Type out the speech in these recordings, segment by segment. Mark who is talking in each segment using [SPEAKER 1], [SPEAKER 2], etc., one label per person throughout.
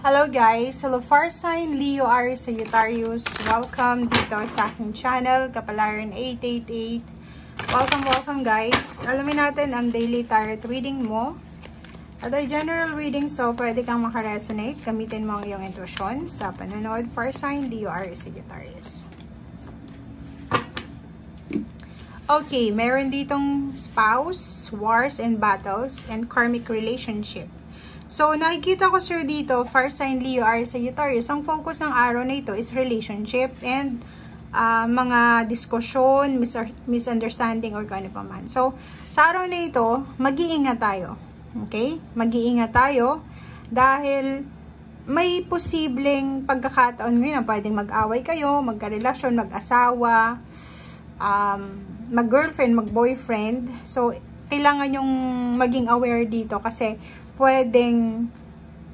[SPEAKER 1] Hello guys! Hello Fire Sign, Leo, Aries, Sagittarius. Welcome dito sa aking channel, Kapalaran 888. Welcome guys! Alamin natin ang daily tarot reading mo. At ay general reading, so pwede kang makaresonate. Gamitin mo ang iyong intuition sa panonood. Fire Sign, Leo, Aries, Sagittarius. Okay, meron ditong spouse, wars and battles, and karmic relationship. So, nakikita ko sir dito, Fire Sign, Leo, Aries, Sagittarius, ang focus ng araw na ito is relationship and mga diskusyon, misunderstanding, or kung ano pa man. So, sa araw na ito, mag-iingat tayo. Okay? Mag-iingat tayo dahil may posibleng pagkakataon ngayon na pwedeng mag-away kayo, magkarelasyon, mag-asawa, mag-girlfriend, mag-boyfriend. So, kailangan yung maging aware dito kasi pwedeng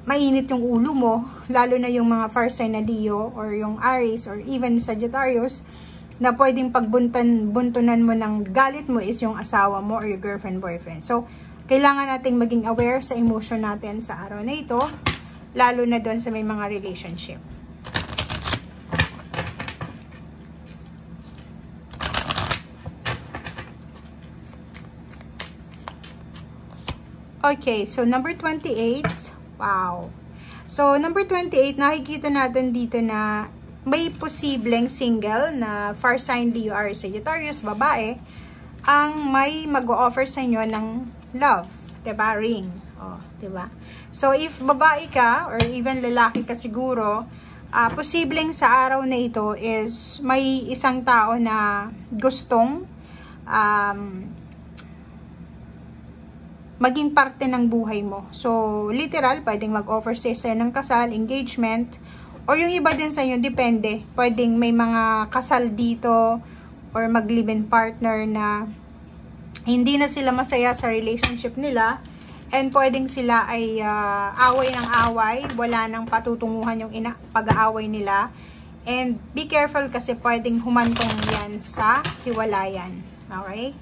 [SPEAKER 1] mainit yung ulo mo, lalo na yung mga fire sign na Leo or yung Aries or even Sagittarius, na pwedeng pagbuntunan mo ng galit mo is yung asawa mo or your girlfriend, boyfriend. So, kailangan nating maging aware sa emotion natin sa araw na ito, lalo na doon sa may mga relationship. Okay, so number 28, wow. So, number 28, nakikita natin dito na may posibleng single na Fire Sign, Leo, Aries, Sagittarius, babae, ang may mag-o-offer sa inyo ng love, diba? Ring. Oh, diba? So, if babae ka, or even lalaki ka siguro, posibleng sa araw na ito is may isang tao na gustong maging parte ng buhay mo. So, literal, pwedeng mag-offer sa'yo ng kasal, engagement, or yung iba din sa inyo, depende. Pwedeng may mga kasal dito, or mag-live-in partner na hindi na sila masaya sa relationship nila, and pwedeng sila ay away ng away, wala nang patutunguhan yung pag-aaway nila. And be careful kasi pwedeng humantong yan sa hiwalayan. Okay?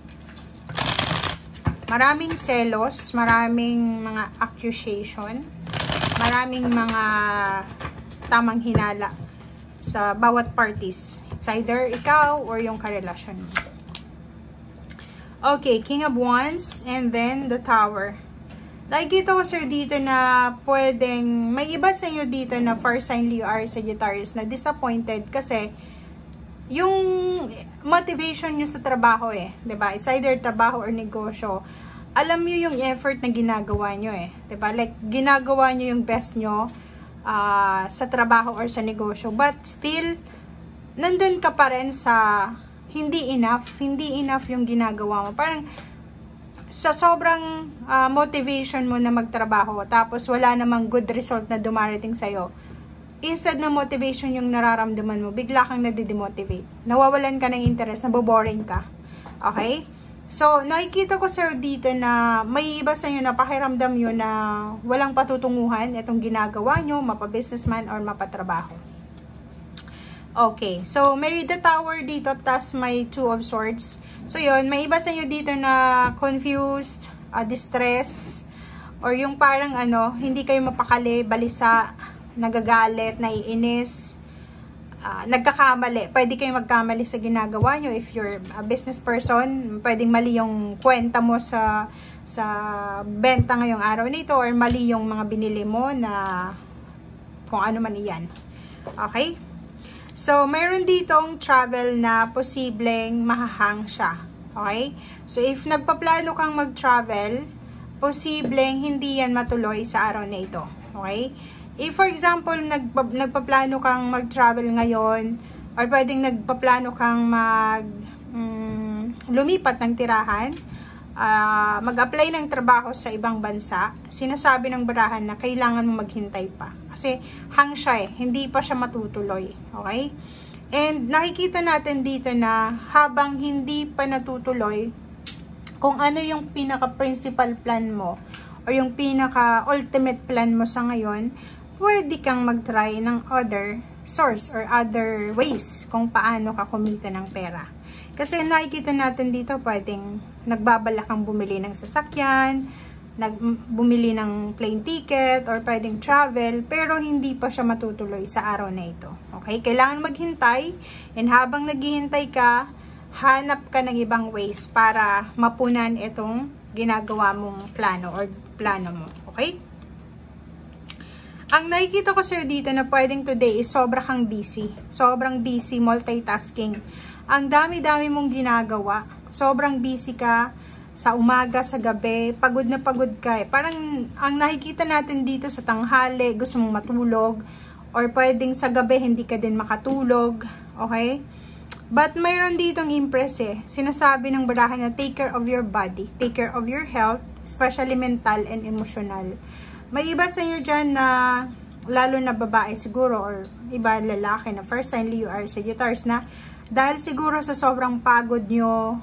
[SPEAKER 1] Maraming selos, maraming mga accusation, maraming mga tamang hinala sa bawat parties. It's either ikaw or yung karelasyon mo. Okay, King of Wands and then the Tower. Nakikita ko sir dito na pwedeng, may iba sa inyo dito na Fire Sign, Leo, Aries, Sagittarius na disappointed kasi yung motivation nyo sa trabaho diba? It's either trabaho or negosyo. Alam nyo yung effort na ginagawa nyo diba? Like, ginagawa nyo yung best nyo sa trabaho or sa negosyo. But still, nandun ka pa rin sa hindi enough yung ginagawa mo. Parang, sa sobrang motivation mo na magtrabaho, tapos wala namang good result na dumarating sa'yo, instead na motivation yung nararamdaman mo, bigla kang nadidemotivate. Nawawalan ka ng interest, naboboring ka. Okay? So, nakikita ko sir dito na may iba sa inyo na pakiramdam nyo na walang patutunguhan itong ginagawa nyo, mapa-businessman or mapatrabaho. Okay. So, may the Tower dito, tas may Two of Swords. So, yun, may iba sa inyo dito na confused, distress, or yung parang hindi kayo mapakali, balisa, nagagalit, naiinis, nagkakamali. Pwede kayong magkamali sa ginagawa nyo. If you're a business person, pwedeng mali yung kwenta mo sa benta ngayong araw nito, or mali yung mga binili mo na kung ano man iyan. Okay? So, mayroon ditong travel na posibleng mahahang siya. Okay? So, if nagpaplano kang mag-travel, posibleng hindi yan matuloy sa araw na ito. Okay? If for example, nagpaplano kang mag-travel ngayon, or pwedeng nagpaplano kang lumipat ng tirahan, mag-apply ng trabaho sa ibang bansa, sinasabi ng barahan na kailangan mo maghintay pa. Kasi hang siya hindi pa siya matutuloy. Okay? And nakikita natin dito na habang hindi pa natutuloy, kung ano yung pinaka-principal plan mo, or yung pinaka-ultimate plan mo sa ngayon, pwede kang mag-try ng other source or other ways kung paano ka kumita ng pera. Kasi nakikita natin dito, pwedeng nagbabalak kang bumili ng sasakyan, bumili ng plane ticket or pwedeng travel, pero hindi pa siya matutuloy sa araw na ito. Okay? Kailangan maghintay, and habang naghihintay ka, hanap ka ng ibang ways para mapunan itong ginagawa mong plano or plano mo. Okay? Ang nakikita ko sa'yo dito na pwedeng today is sobra kang busy. Sobrang busy, multitasking. Ang dami-dami mong ginagawa. Sobrang busy ka sa umaga, sa gabi, pagod na pagod ka. Parang ang nakikita natin dito sa tanghali, gusto mong matulog, or pwedeng sa gabi hindi ka din makatulog, okay? But mayroon ditong impress Sinasabi ng barahan na take care of your body, take care of your health, especially mental and emotional. May iba sa inyo dyan na, lalo na babae siguro, or iba lalaki na first sign Leo or Sagittarius na, dahil siguro sa sobrang pagod nyo,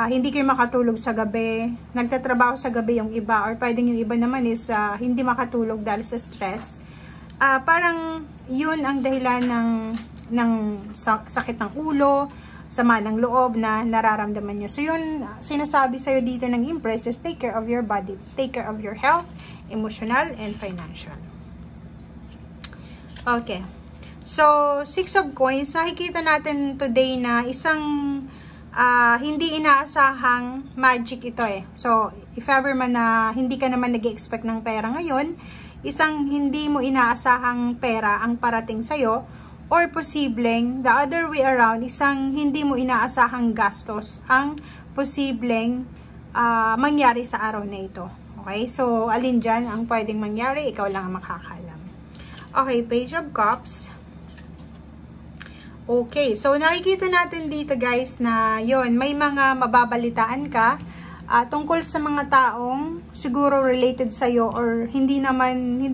[SPEAKER 1] hindi kayo makatulog sa gabi, nagtatrabaho sa gabi yung iba, or pwedeng yung iba naman is hindi makatulog dahil sa stress. Parang yun ang dahilan ng sakit ng ulo, sama ng loob na nararamdaman nyo. So yun, sinasabi sa'yo dito ng Empress is take care of your body, take care of your health, emotional, and financial. Okay. So, 6 of Coins, nakikita natin today na isang hindi inaasahang magic ito So, if ever man na hindi ka naman nag-expect ng pera ngayon, isang hindi mo inaasahang pera ang parating sa'yo, or posibleng, the other way around, isang hindi mo inaasahang gastos ang posibleng mangyari sa araw na ito. Okay? So, alin dyan ang pwedeng mangyari? Ikaw lang ang makakalam. Okay, Page of Cups. Okay, so nakikita natin dito guys na yon, may mga mababalitaan ka tungkol sa mga taong siguro related sa iyo or hindi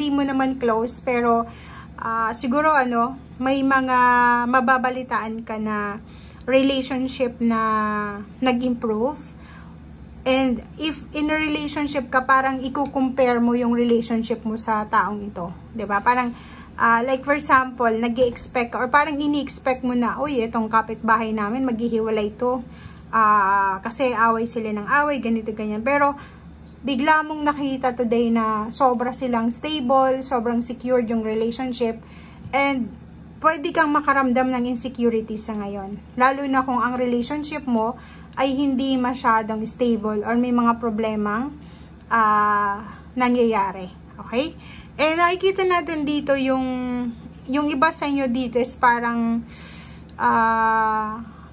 [SPEAKER 1] mo naman close, pero siguro may mga mababalitaan ka na relationship na nag-improve. And if in a relationship ka, parang i-compare mo yung relationship mo sa taong ito, 'di ba? Parang like for example, nag-i-expect or parang ini-expect mo na, uy, itong kapitbahay namin, maghihiwalay to. Kasi away sila ng away, ganito, ganyan. Pero, bigla mong nakita today na sobra silang stable, sobrang secured yung relationship, and pwede kang makaramdam ng insecurity sa ngayon. Lalo na kung ang relationship mo ay hindi masyadong stable or may mga problemang nangyayari. Okay? Eh, nakikita natin dito yung iba sa inyo dito is parang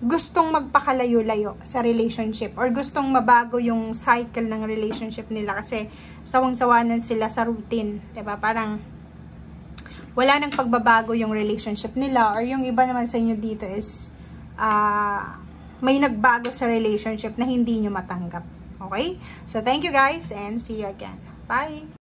[SPEAKER 1] gustong magpakalayo-layo sa relationship or gustong mabago yung cycle ng relationship nila kasi sawang-sawanan sila sa routine. Diba? Parang wala nang pagbabago yung relationship nila, or yung iba naman sa inyo dito is may nagbago sa relationship na hindi nyo matanggap. Okay? So, thank you guys and see you again. Bye!